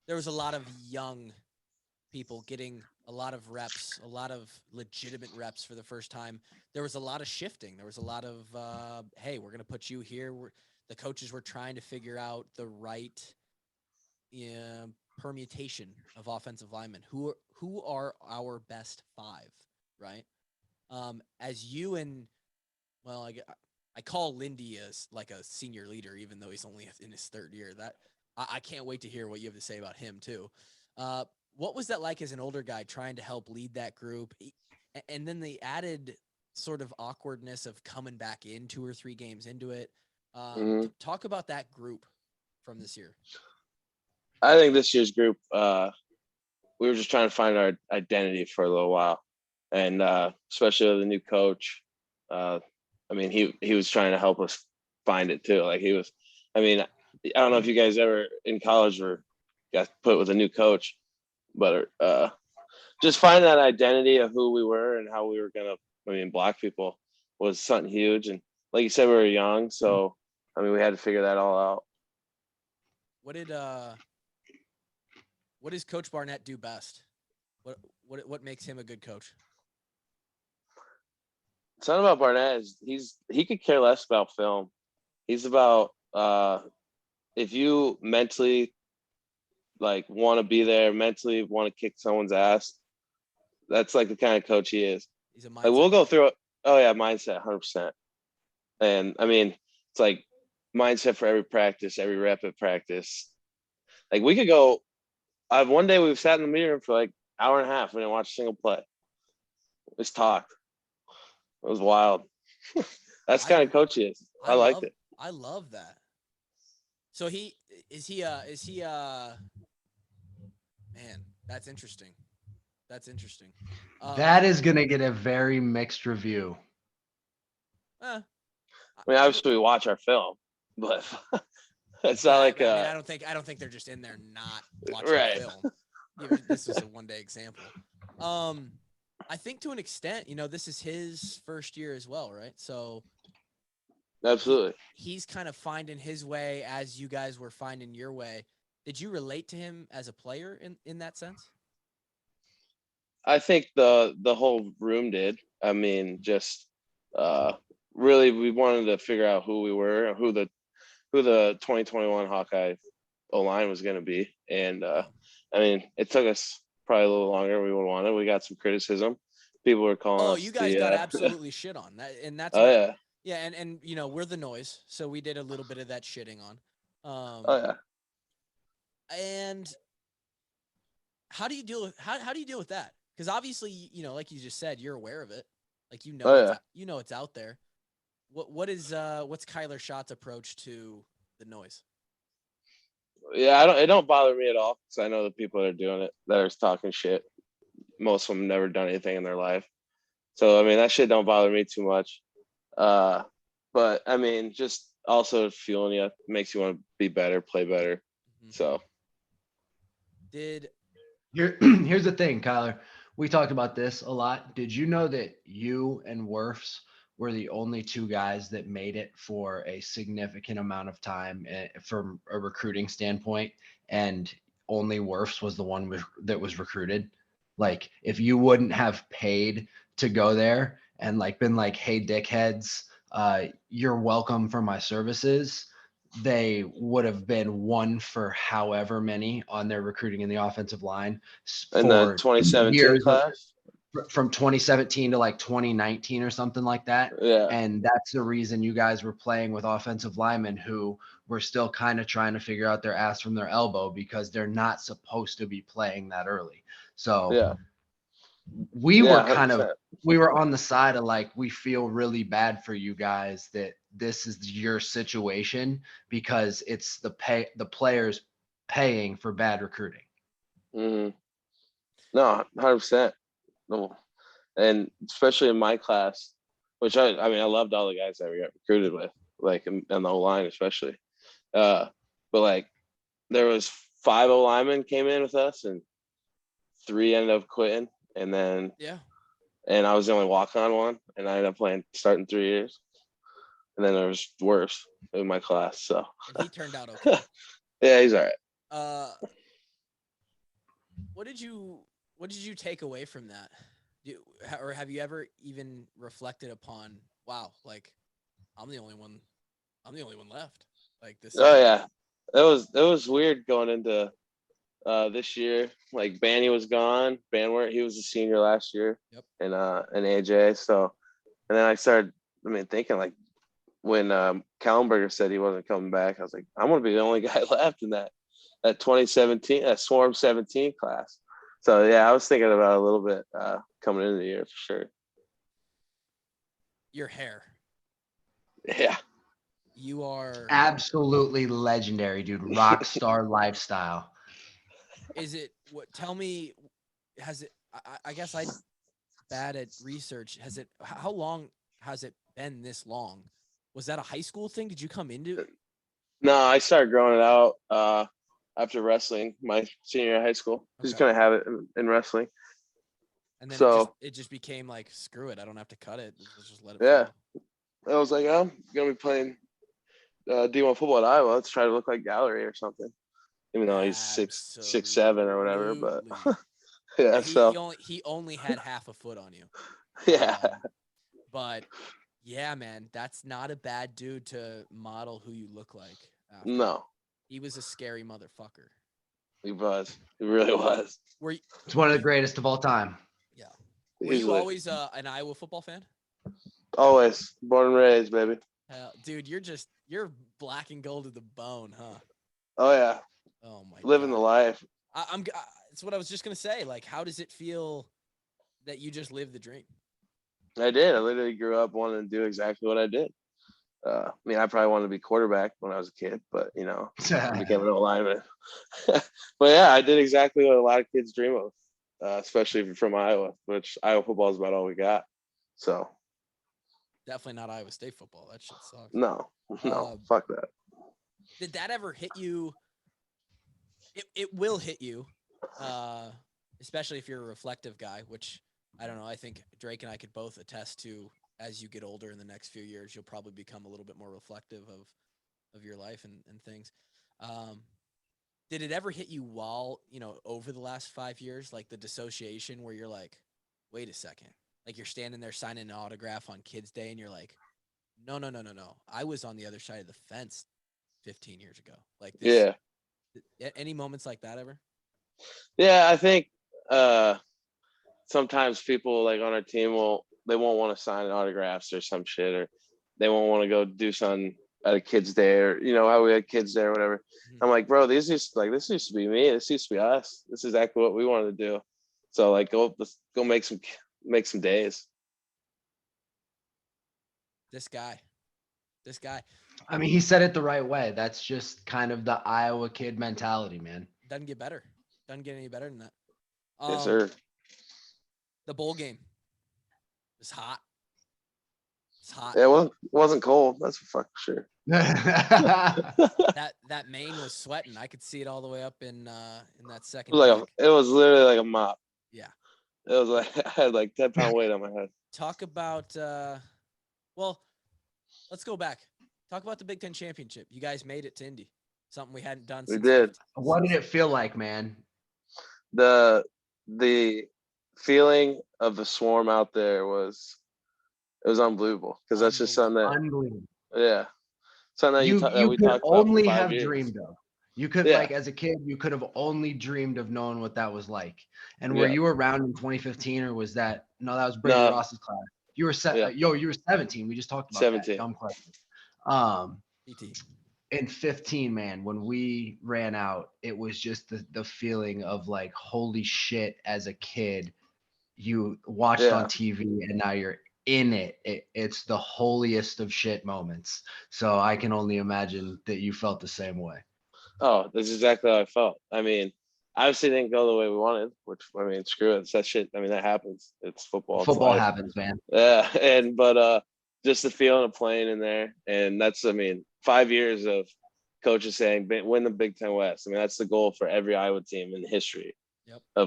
There was a lot of young people getting a lot of reps, a lot of legitimate reps for the first time. There was a lot of shifting. There was a lot of, hey, we're going to put you here. The coaches were trying to figure out the right permutation of offensive linemen. Who are our best five, right? As you and, well, I call Lindy like a senior leader, even though he's only in his third year. That I can't wait to hear what you have to say about him too. What was that like as an older guy trying to help lead that group? And then the added sort of awkwardness of coming back in 2 or 3 games into it. Talk about that group from this year. I think this year's group, we were just trying to find our identity for a little while. And especially with the new coach, I mean, he was trying to help us find it too. Like I don't know if you guys ever in college got put with a new coach, but just finding that identity of who we were and how we were going to, block people was something huge. And like you said, we were young. So, we had to figure that all out. What does Coach Barnett do best? What makes him a good coach? Something about Barnett is he could care less about film. He's about if you mentally want to be there, mentally want to kick someone's ass, that's like the kind of coach he is. He's a mindset. Like we'll go through it. Oh yeah, mindset, 100%. And it's like mindset for every practice, every rep at practice. Like we could go. One day we've sat in the meeting room for like an hour and a half. We didn't watch a single play. Just talked. It was wild. That's kind of coach he is. I liked it. I love that. So is he man, that's interesting. That is going to get a very mixed review. Obviously we watch our film, but it's not like I don't think they're just in there not watching film. This is a one-day example. I think to an extent, this is his first year as well, right? So absolutely. He's kind of finding his way as you guys were finding your way. Did you relate to him as a player in that sense? I think the whole room did. I mean, just really, we wanted to figure out who we were, who the 2021 Hawkeye O-line was going to be, and I mean, it took us probably a little longer than we would want it. We got some criticism. People were calling us. You guys got absolutely shit on that, and that's yeah, and you know, we're the noise, so we did a little bit of that shitting on. And how do you deal with how do you deal with that? Because obviously, you know, like you just said, you're aware of it. Like you know, it's out there. What's Kyler Schott's approach to the noise? Yeah, it don't bother me at all because I know the people that are doing it, that are talking shit. Most of them never done anything in their life, so I mean that shit don't bother me too much. But I mean, just also fueling you makes you want to be better, play better. Mm-hmm. So here's the thing, Kyler. We talked about this a lot. Did you know that you and Werfs were the only two guys that made it for a significant amount of time from a recruiting standpoint, and only Werfs was the one that was recruited? Like, if you wouldn't have paid to go there and like been like, hey, dickheads, you're welcome for my services, they would have been one for however many on their recruiting in the offensive line in the 2017 class. From 2017 to like 2019 or something like that. Yeah. And that's the reason you guys were playing with offensive linemen who were still kind of trying to figure out their ass from their elbow, because they're not supposed to be playing that early. So we were kind of, we were on the side of like, we feel really bad for you guys that this is your situation, because it's the players paying for bad recruiting. Mm-hmm. No, 100%. No. And especially in my class, which I mean, I loved all the guys that we got recruited with, like in the O-line especially. But like there was 5 O-linemen came in with us and 3 ended up quitting. And then and I was the only walk-on one, and I ended up starting 3 years. And then there was worse in my class. So and he turned out okay. Yeah, he's all right. What did you take away from that? Or have you ever even reflected upon, wow, like I'm the only one left. Like this. Yeah. It was weird going into this year. Like Banny was gone. Banwart, he was a senior last year. Yep. And AJ. So, and then I started, thinking like when Kallenberger said he wasn't coming back, I was like, I'm gonna be the only guy left in that 2017, that Swarm 17 class. So yeah, I was thinking about it a little bit coming into the year for sure. Your hair. Yeah. You are absolutely legendary, dude. Rock star lifestyle. Is it tell me, has it, I guess I'm bad at research. How long has it been this long? Was that a high school thing? Did you come into it? No, I started growing it out after wrestling my senior year of high school. Okay. Just gonna have it in wrestling. And then it just became like, screw it, I don't have to cut it. Let's just let it fall. I was like, I'm gonna be playing D1 football at Iowa. Let's try to look like Gallery or something. Even though he's 6'7" or whatever, but he only had half a foot on you. Yeah. But yeah, man, that's not a bad dude to model who you look like. No. He was a scary motherfucker. He was. He really was. It's one of the greatest of all time. Yeah. Were you always an Iowa football fan? Always. Born and raised, baby. Dude, you're black and gold to the bone, huh? Oh yeah. Oh my Living God. the life. That's what I was just gonna say. Like, how does it feel that you just lived the dream? I did. I literally grew up wanting to do exactly what I did. I probably wanted to be quarterback when I was a kid, but I became an O-lineman. But yeah, I did exactly what a lot of kids dream of, especially from Iowa, which Iowa football is about all we got. So definitely not Iowa State football. That shit sucks. No, fuck that. Did that ever hit you? It will hit you, especially if you're a reflective guy, which I don't know. I think Drake and I could both attest to. As you get older in the next few years, you'll probably become a little bit more reflective of your life and things. Did it ever hit you while, over the last 5 years, like the dissociation where you're like, wait a second, like you're standing there signing an autograph on Kids Day and you're like, no. I was on the other side of the fence 15 years ago. Like this. Yeah. Any moments like that ever? Yeah, I think sometimes people like on our team won't want to sign autographs or some shit, or they won't want to go do something at a Kids Day, or how we had Kids Day or whatever. Mm-hmm. I'm like, bro, this used to be me. This used to be us. This is exactly what we wanted to do. So like, let's go make some days. This guy. I mean, he said it the right way. That's just kind of the Iowa kid mentality, man. Doesn't get better. Doesn't get any better than that. Yes, sir. The bowl game. It's hot. It's hot. Yeah, well, it wasn't cold. That's for fucking sure. that mane was sweating. I could see it all the way up in that second. It was literally like a mop. Yeah. It was like I had like 10-pound weight on my head. Talk about well, let's go back. Talk about the Big Ten championship. You guys made it to Indy. Something we hadn't done. We did. What did it feel like, man? The feeling of the swarm out there was unbelievable, because that's just something that unbelievable. Yeah. Something that you we could talked only about for 5 have years. dreamed of. You could like as a kid, you could have only dreamed of knowing what that was like. And were you around in 2015, or was that that was Brady Ross's class? You were you were 17. We just talked about 17. that. Dumb question. In 15, man, when we ran out, it was just the feeling of like, holy shit, as a kid, you watched on TV and now you're in it. It's the holiest of shit moments. So I can only imagine that you felt the same way. Oh, that's exactly how I felt. I mean, obviously it didn't go the way we wanted, which, I mean, screw it. It's that shit. I mean, that happens. It's football. Football happens, man. Yeah. But just the feeling of playing in there. And that's, 5 years of coaches saying, win the Big Ten West. I mean, that's the goal for every Iowa team in history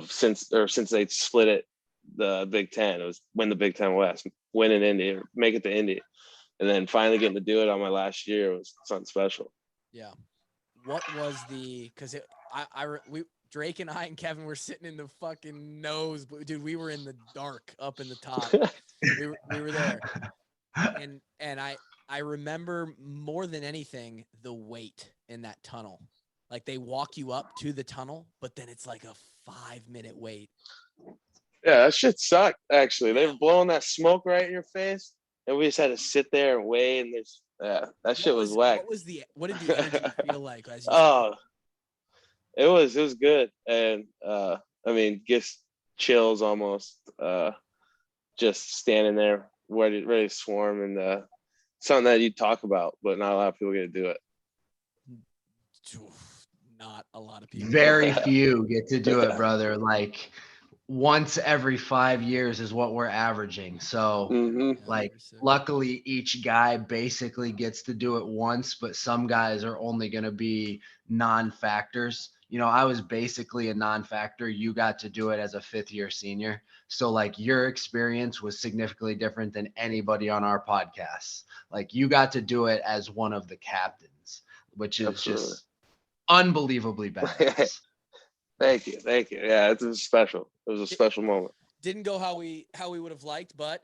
since they split it, the Big Ten. It was win the Big Ten West, win in Indy, or make it to Indy. And then finally getting to do it on my last year was something special. Yeah. What was because Drake and I and Kevin were sitting in the fucking nose, dude. We were in the dark up in the top. we were there, and I remember more than anything the wait in that tunnel. Like they walk you up to the tunnel, but then it's like a 5-minute wait. Yeah, that shit sucked. Actually, they were blowing that smoke right in your face, and we just had to sit there and wait. And that shit was whack. What did the energy feel like? It was good, and gets chills almost. Just standing there ready to swarm, and something that you talk about, but not a lot of people get to do it. Not a lot of people. Very few get to do it, brother. Like once every 5 years is what we're averaging. So luckily each guy basically gets to do it once, but some guys are only going to be non-factors. I was basically a non-factor. You got to do it as a 5th-year senior. So like your experience was significantly different than anybody on our podcast. Like you got to do it as one of the captains, which is just unbelievably badass. Thank you. Yeah, it was special. It was a special moment. Didn't go how we would have liked, but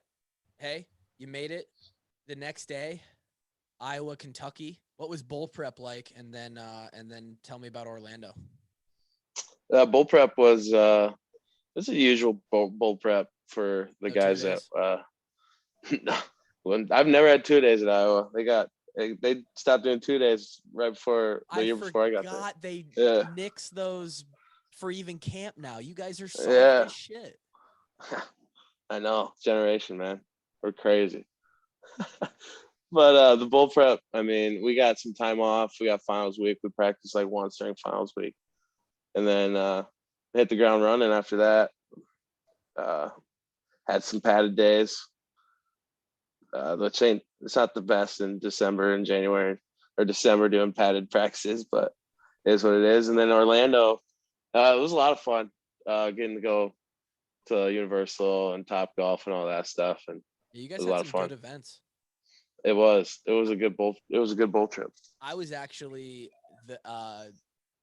hey, you made it. The next day, Iowa, Kentucky. What was bowl prep like? And then tell me about Orlando. Bowl prep was it's a usual bowl prep for the guys that I've never had 2 days at Iowa. They stopped doing 2 days right before the year before I got there. They nix those for even camp now. You guys are soft as shit. I know, generation, man. We're crazy. But the bowl prep, we got some time off. We got finals week. We practiced like once during finals week, and then hit the ground running after that. Had some padded days. It's not the best in December and January or December doing padded practices, but it is what it is. And then Orlando, it was a lot of fun getting to go to Universal and Top Golf and all that stuff. And you guys had some good events. It was a good bowl trip. I was actually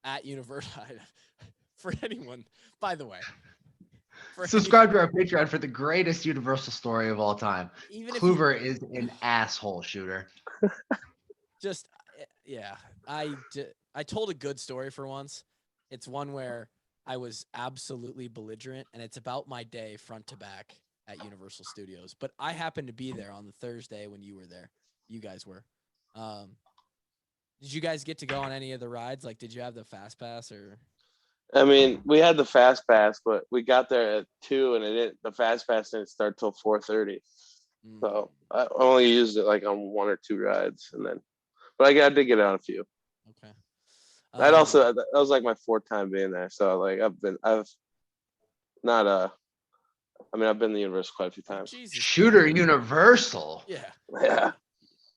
at Universal. For anyone, by the way. Subscribe to our Patreon for the greatest Universal story of all time. Even if Kluver is an asshole shooter. just yeah, I told a good story for once. It's one where I was absolutely belligerent, and it's about my day front to back at Universal Studios. But I happened to be there on the Thursday when you were there. You guys were. Did you guys get to go on any of the rides? Like, did you have the fast pass or? I mean, we had the fast pass, but we got there at 2, and the fast pass didn't start till 4:30. So I only used it like on 1 or 2 rides, and then, but I did get on a few. Okay. That was like my 4th time being there. So like I've been to Universal quite a few times. Jesus. Shooter Universal. Yeah.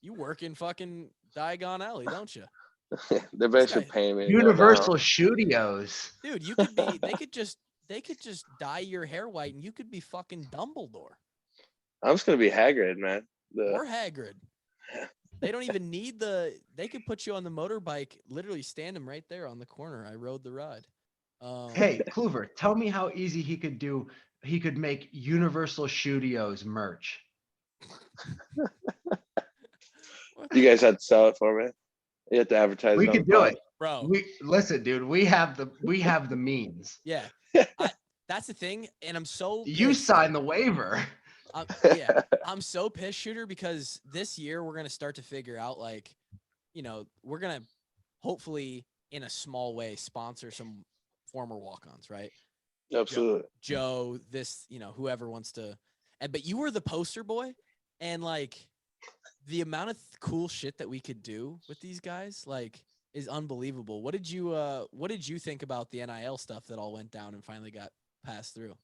You work in fucking Diagon Alley, don't you? They're basically paying me. Universal Studios. Dude, you could be. They could just dye your hair white, and you could be fucking Dumbledore. I'm just gonna be Hagrid, man. Or Hagrid. They don't even need they could put you on the motorbike, literally stand him right there on the corner. I rode the ride. Hey, Kluver, tell me how easy he could make Universal Studios merch. You guys had to sell it for me. You have to advertise. We could do it, bro. Listen, dude. We have the means. Yeah, that's the thing, and I'm so pissed. You signed the waiver. Yeah, I'm so pissed, shooter, because this year we're gonna start to figure out, like, we're gonna hopefully in a small way sponsor some former walk-ons, right? Absolutely. Joe, this, whoever wants to, but you were the poster boy, and like the amount of cool shit that we could do with these guys, like, is unbelievable. What did you think about the NIL stuff that all went down and finally got passed through?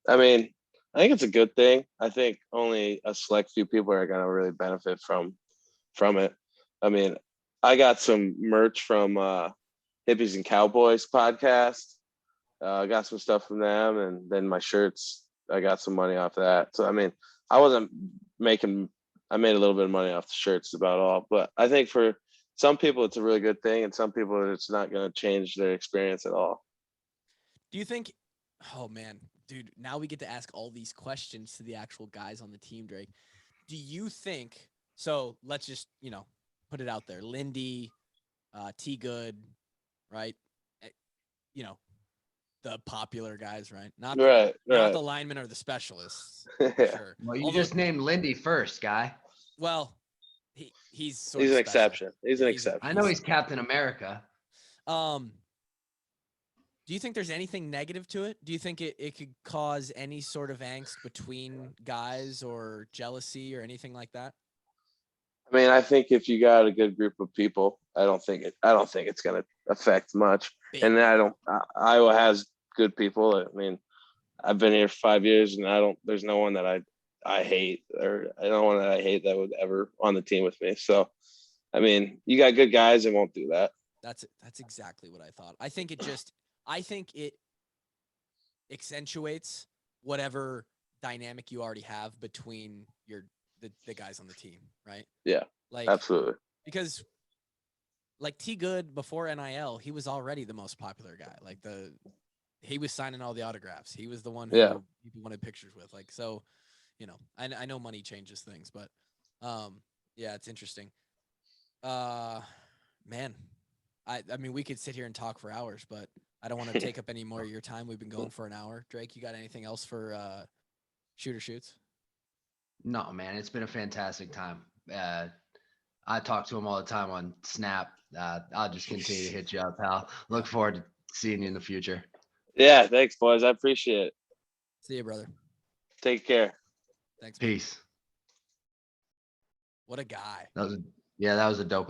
I mean, I think it's a good thing. I think only a select few people are going to really benefit from it. I mean, I got some merch from Hippies and Cowboys podcast. I got some stuff from them, and then my shirts, I got some money off of that. So, I mean, I made a little bit of money off the shirts, about all. But I think for some people, it's a really good thing, and some people, it's not going to change their experience at all. Do you think, oh man, dude, now we get to ask all these questions to the actual guys on the team, Drake. Do you think, so let's just, put it out there. Lindy, T Good, right? The popular guys, right? Not the linemen or the specialists. Yeah. Sure. Well, you just named Lindy first, guy. Well, he's an exception. He's an exception. I know he's Captain America. Do you think there's anything negative to it? Do you think it could cause any sort of angst between guys or jealousy or anything like that? I mean, I think if you got a good group of people, I don't think it's going to affect much. And Iowa has good people. I mean, I've been here for 5 years, and there's no one that I hate, or I don't one that I hate that would ever on the team with me. So, I mean, you got good guys and won't do that. That's exactly what I thought. I think it accentuates whatever dynamic you already have between the guys on the team, right? Yeah, like, absolutely. Because like T Good before NIL, he was already the most popular guy. Like he was signing all the autographs. He was the one who people wanted pictures with. Like, so, I know money changes things, but yeah, it's interesting. Man, I mean, we could sit here and talk for hours, but I don't want to take up any more of your time. We've been going for an hour. Drake, you got anything else for Shooter Shoots? No, man, it's been a fantastic time. I talk to him all the time on Snap. I'll just continue to hit you up, pal. Look forward to seeing you in the future. Yeah, thanks, boys. I appreciate it. See you, brother. Take care. Thanks. Peace. What a guy. That was a dope